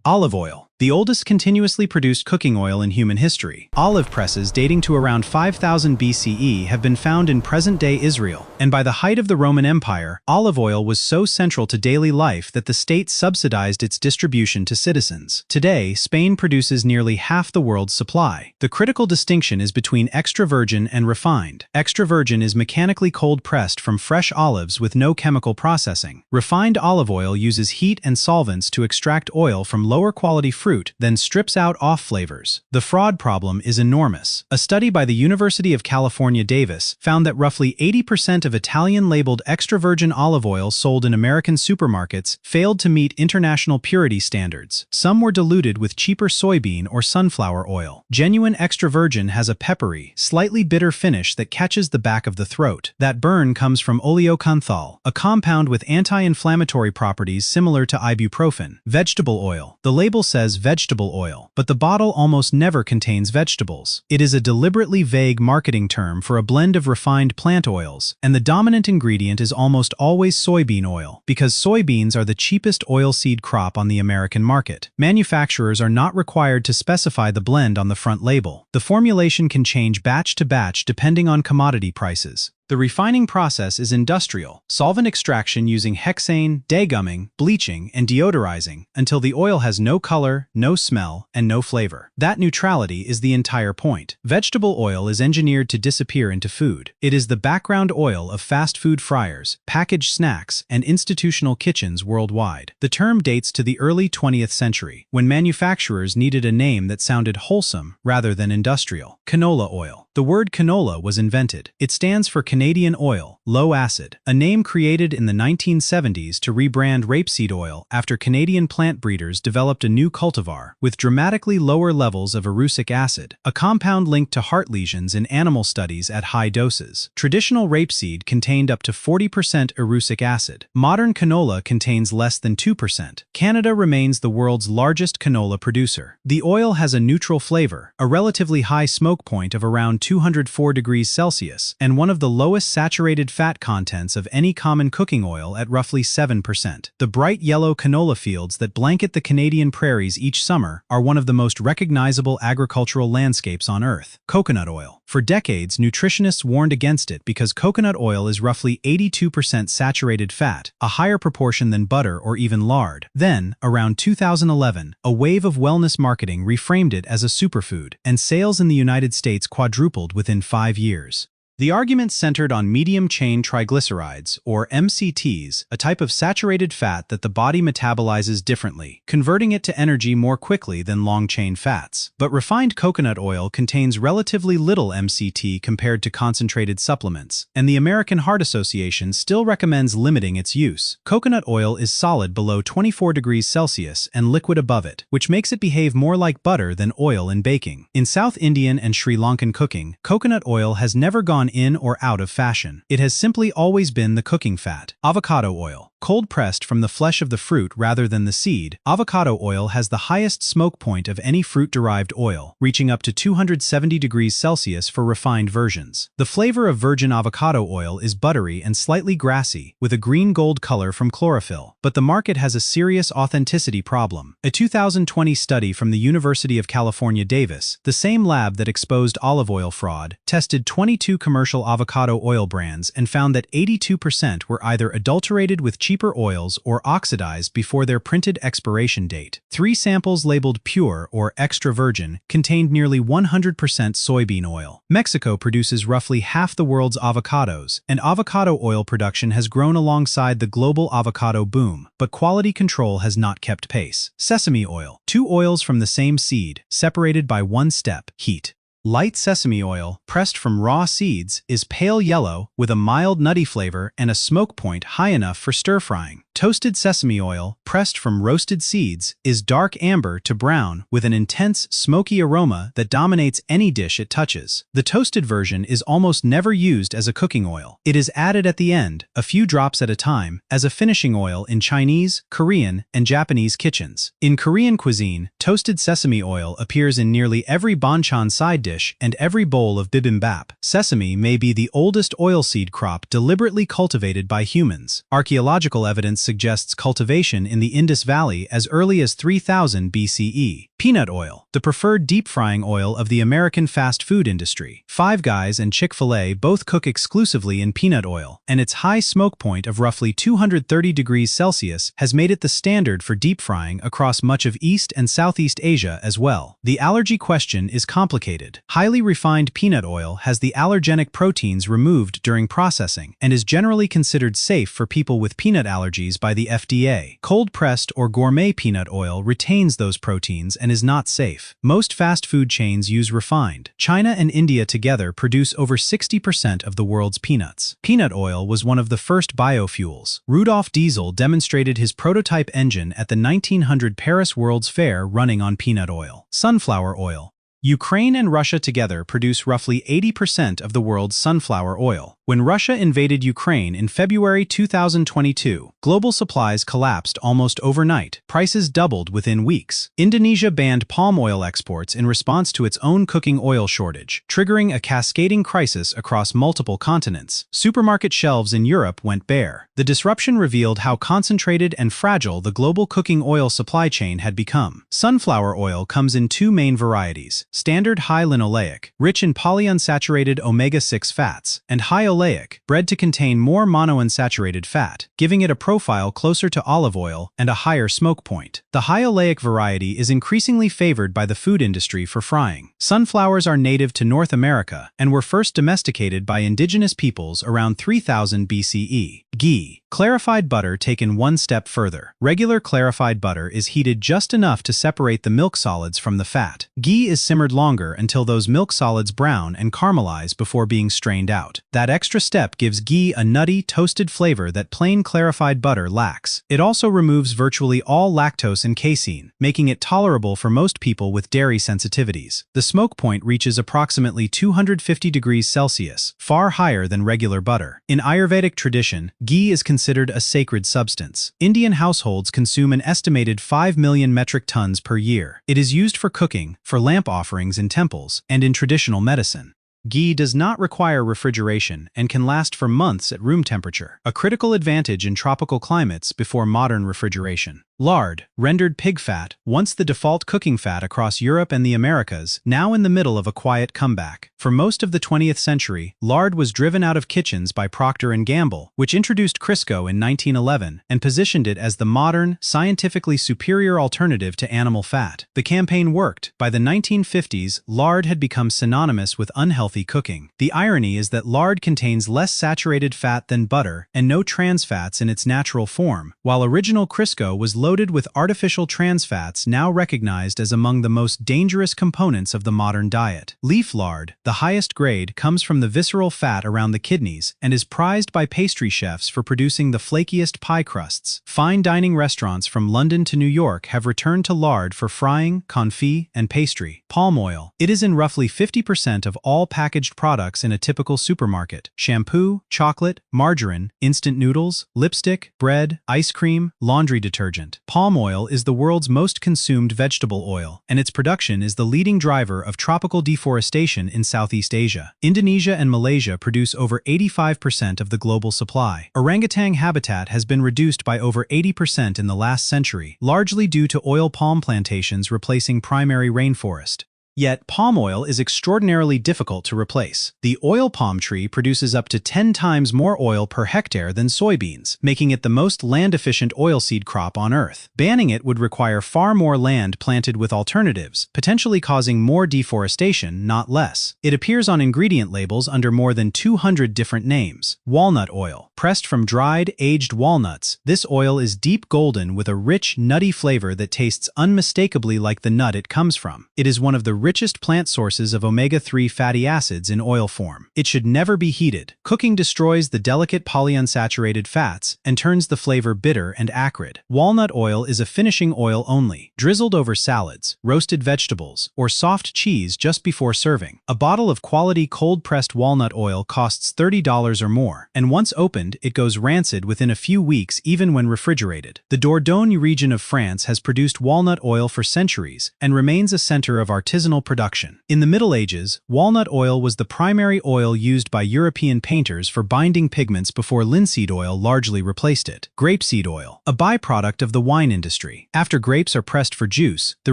Olive oil, the oldest continuously produced cooking oil in human history. Olive presses dating to around 5000 BCE have been found in present-day Israel, and by the height of the Roman Empire, olive oil was so central to daily life that the state subsidized its distribution to citizens. Today, Spain produces nearly half the world's supply. The critical distinction is between extra virgin and refined. Extra virgin is mechanically cold-pressed from fresh olives with no chemical processing. Refined olive oil uses heat and solvents to extract oil from lower-quality fruit, then strips out off flavors. The fraud problem is enormous. A study by the University of California, Davis found that roughly 80% of Italian-labeled extra virgin olive oil sold in American supermarkets failed to meet international purity standards. Some were diluted with cheaper soybean or sunflower oil. Genuine extra virgin has a peppery, slightly bitter finish that catches the back of the throat. That burn comes from oleocanthal, a compound with anti-inflammatory properties similar to ibuprofen. Vegetable oil. The label says vegetable oil, but the bottle almost never contains vegetables. It is a deliberately vague marketing term for a blend of refined plant oils, and the dominant ingredient is almost always soybean oil, because soybeans are the cheapest oilseed crop on the American market. Manufacturers are not required to specify the blend on the front label. The formulation can change batch to batch depending on commodity prices. The refining process is industrial, solvent extraction using hexane, degumming, bleaching, and deodorizing until the oil has no color, no smell, and no flavor. That neutrality is the entire point. Vegetable oil is engineered to disappear into food. It is the background oil of fast food fryers, packaged snacks, and institutional kitchens worldwide. The term dates to the early 20th century, when manufacturers needed a name that sounded wholesome rather than industrial. Canola oil. The word canola was invented. It stands for Canadian oil, low acid, a name created in the 1970s to rebrand rapeseed oil after Canadian plant breeders developed a new cultivar with dramatically lower levels of erucic acid, a compound linked to heart lesions in animal studies at high doses. Traditional rapeseed contained up to 40% erucic acid. Modern canola contains less than 2%. Canada remains the world's largest canola producer. The oil has a neutral flavor, a relatively high smoke point of around 204 degrees Celsius, and one of the lowest saturated fat contents of any common cooking oil at roughly 7%. The bright yellow canola fields that blanket the Canadian prairies each summer are one of the most recognizable agricultural landscapes on Earth. Coconut oil. For decades, nutritionists warned against it because coconut oil is roughly 82% saturated fat, a higher proportion than butter or even lard. Then, around 2011, a wave of wellness marketing reframed it as a superfood, and sales in the United States quadrupled within 5 years. The argument centered on medium-chain triglycerides, or MCTs, a type of saturated fat that the body metabolizes differently, converting it to energy more quickly than long-chain fats. But refined coconut oil contains relatively little MCT compared to concentrated supplements, and the American Heart Association still recommends limiting its use. Coconut oil is solid below 24 degrees Celsius and liquid above it, which makes it behave more like butter than oil in baking. In South Indian and Sri Lankan cooking, coconut oil has never gone in or out of fashion. It has simply always been the cooking fat. Avocado oil. Cold-pressed from the flesh of the fruit rather than the seed, avocado oil has the highest smoke point of any fruit-derived oil, reaching up to 270 degrees Celsius for refined versions. The flavor of virgin avocado oil is buttery and slightly grassy, with a green-gold color from chlorophyll. But the market has a serious authenticity problem. A 2020 study from the University of California, Davis, the same lab that exposed olive oil fraud, tested 22 commercial avocado oil brands and found that 82% were either adulterated with cheaper oils or oxidized before their printed expiration date. 3 samples labeled pure or extra virgin contained nearly 100% soybean oil. Mexico produces roughly half the world's avocados, and avocado oil production has grown alongside the global avocado boom, but quality control has not kept pace. Sesame oil. 2 oils from the same seed, separated by one step: heat. Light sesame oil, pressed from raw seeds, is pale yellow with a mild nutty flavor and a smoke point high enough for stir-frying. Toasted sesame oil, pressed from roasted seeds, is dark amber to brown with an intense, smoky aroma that dominates any dish it touches. The toasted version is almost never used as a cooking oil. It is added at the end, a few drops at a time, as a finishing oil in Chinese, Korean, and Japanese kitchens. In Korean cuisine, toasted sesame oil appears in nearly every banchan side dish and every bowl of bibimbap. Sesame may be the oldest oilseed crop deliberately cultivated by humans. Archaeological evidence suggests cultivation in the Indus Valley as early as 3000 BCE. Peanut oil, the preferred deep-frying oil of the American fast food industry. Five Guys and Chick-fil-A both cook exclusively in peanut oil, and its high smoke point of roughly 230 degrees Celsius has made it the standard for deep frying across much of East and Southeast Asia as well. The allergy question is complicated. Highly refined peanut oil has the allergenic proteins removed during processing and is generally considered safe for people with peanut allergies by the FDA. Cold-pressed or gourmet peanut oil retains those proteins and is not safe. Most fast food chains use refined. China and India together produce over 60% of the world's peanuts. Peanut oil was one of the first biofuels. Rudolf Diesel demonstrated his prototype engine at the 1900 Paris World's Fair running on peanut oil. Sunflower oil. Ukraine and Russia together produce roughly 80% of the world's sunflower oil. When Russia invaded Ukraine in February 2022, global supplies collapsed almost overnight. Prices doubled within weeks. Indonesia banned palm oil exports in response to its own cooking oil shortage, triggering a cascading crisis across multiple continents. Supermarket shelves in Europe went bare. The disruption revealed how concentrated and fragile the global cooking oil supply chain had become. Sunflower oil comes in two main varieties: standard high linoleic, rich in polyunsaturated omega-6 fats, and high oleic, bred to contain more monounsaturated fat, giving it a profile closer to olive oil and a higher smoke point. The high oleic variety is increasingly favored by the food industry for frying. Sunflowers are native to North America and were first domesticated by indigenous peoples around 3000 BCE. Ghee. Clarified butter taken one step further. Regular clarified butter is heated just enough to separate the milk solids from the fat. Ghee is simmered longer until those milk solids brown and caramelize before being strained out. That extra step gives ghee a nutty, toasted flavor that plain clarified butter lacks. It also removes virtually all lactose and casein, making it tolerable for most people with dairy sensitivities. The smoke point reaches approximately 250 degrees Celsius, far higher than regular butter. In Ayurvedic tradition, ghee is considered a sacred substance. Indian households consume an estimated 5 million metric tons per year. It is used for cooking, for lamp offerings in temples, and in traditional medicine. Ghee does not require refrigeration and can last for months at room temperature, a critical advantage in tropical climates before modern refrigeration. Lard, rendered pig fat, once the default cooking fat across Europe and the Americas, now in the middle of a quiet comeback. For most of the 20th century, lard was driven out of kitchens by Procter & Gamble, which introduced Crisco in 1911 and positioned it as the modern, scientifically superior alternative to animal fat. The campaign worked. By the 1950s, lard had become synonymous with unhealthy cooking. The irony is that lard contains less saturated fat than butter and no trans fats in its natural form, while original Crisco was loaded with artificial trans fats now recognized as among the most dangerous components of the modern diet. Leaf lard, the highest grade, comes from the visceral fat around the kidneys and is prized by pastry chefs for producing the flakiest pie crusts. Fine dining restaurants from London to New York have returned to lard for frying, confit, and pastry. Palm oil. It is in roughly 50% of all packaged products in a typical supermarket: shampoo, chocolate, margarine, instant noodles, lipstick, bread, ice cream, laundry detergent. Palm oil is the world's most consumed vegetable oil, and its production is the leading driver of tropical deforestation in Southeast Asia. Indonesia and Malaysia produce over 85% of the global supply. Orangutan habitat has been reduced by over 80% in the last century, largely due to oil palm plantations replacing primary rainforest. Yet, palm oil is extraordinarily difficult to replace. The oil palm tree produces up to 10 times more oil per hectare than soybeans, making it the most land-efficient oilseed crop on Earth. Banning it would require far more land planted with alternatives, potentially causing more deforestation, not less. It appears on ingredient labels under more than 200 different names. Walnut oil. Pressed from dried, aged walnuts, this oil is deep golden with a rich, nutty flavor that tastes unmistakably like the nut it comes from. It is one of the richest plant sources of omega-3 fatty acids in oil form. It should never be heated. Cooking destroys the delicate polyunsaturated fats and turns the flavor bitter and acrid. Walnut oil is a finishing oil only, drizzled over salads, roasted vegetables, or soft cheese just before serving. A bottle of quality cold-pressed walnut oil costs $30 or more, and once opened, it goes rancid within a few weeks even when refrigerated. The Dordogne region of France has produced walnut oil for centuries and remains a center of artisanal medicinal production. In the Middle Ages, walnut oil was the primary oil used by European painters for binding pigments before linseed oil largely replaced it. Grapeseed oil, a byproduct of the wine industry. After grapes are pressed for juice, the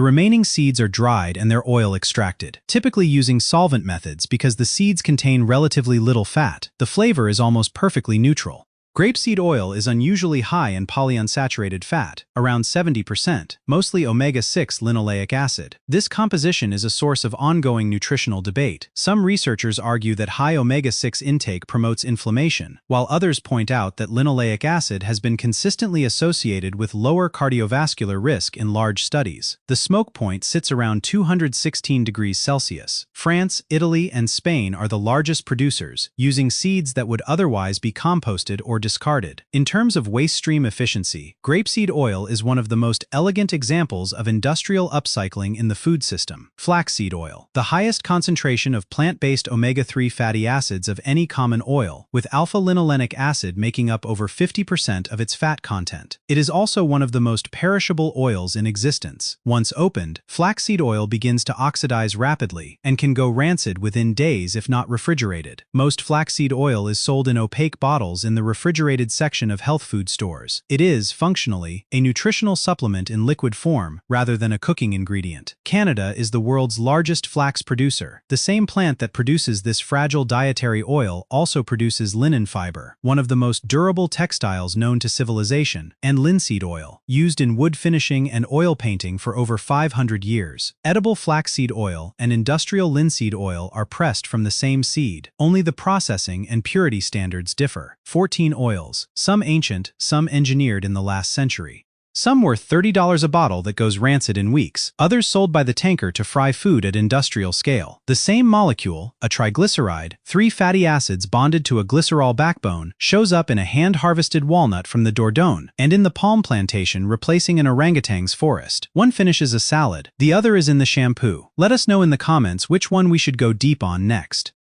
remaining seeds are dried and their oil extracted, typically using solvent methods because the seeds contain relatively little fat. The flavor is almost perfectly neutral. Grapeseed oil is unusually high in polyunsaturated fat, around 70%, mostly omega-6 linoleic acid. This composition is a source of ongoing nutritional debate. Some researchers argue that high omega-6 intake promotes inflammation, while others point out that linoleic acid has been consistently associated with lower cardiovascular risk in large studies. The smoke point sits around 216 degrees Celsius. France, Italy, and Spain are the largest producers, using seeds that would otherwise be composted or discarded. In terms of waste stream efficiency, grapeseed oil is one of the most elegant examples of industrial upcycling in the food system. Flaxseed oil, the highest concentration of plant-based omega-3 fatty acids of any common oil, with alpha-linolenic acid making up over 50% of its fat content. It is also one of the most perishable oils in existence. Once opened, flaxseed oil begins to oxidize rapidly and can go rancid within days if not refrigerated. Most flaxseed oil is sold in opaque bottles in the refrigerated section of health food stores. It is, functionally, a nutritional supplement in liquid form rather than a cooking ingredient. Canada is the world's largest flax producer. The same plant that produces this fragile dietary oil also produces linen fiber, one of the most durable textiles known to civilization, and linseed oil, used in wood finishing and oil painting for over 500 years. Edible flaxseed oil and industrial linseed oil are pressed from the same seed. Only the processing and purity standards differ. 14 oils, some ancient, some engineered in the last century. Some worth $30 a bottle that goes rancid in weeks, others sold by the tanker to fry food at industrial scale. The same molecule, a triglyceride, 3 fatty acids bonded to a glycerol backbone, shows up in a hand-harvested walnut from the Dordogne, and in the palm plantation replacing an orangutan's forest. One finishes a salad, the other is in the shampoo. Let us know in the comments which one we should go deep on next.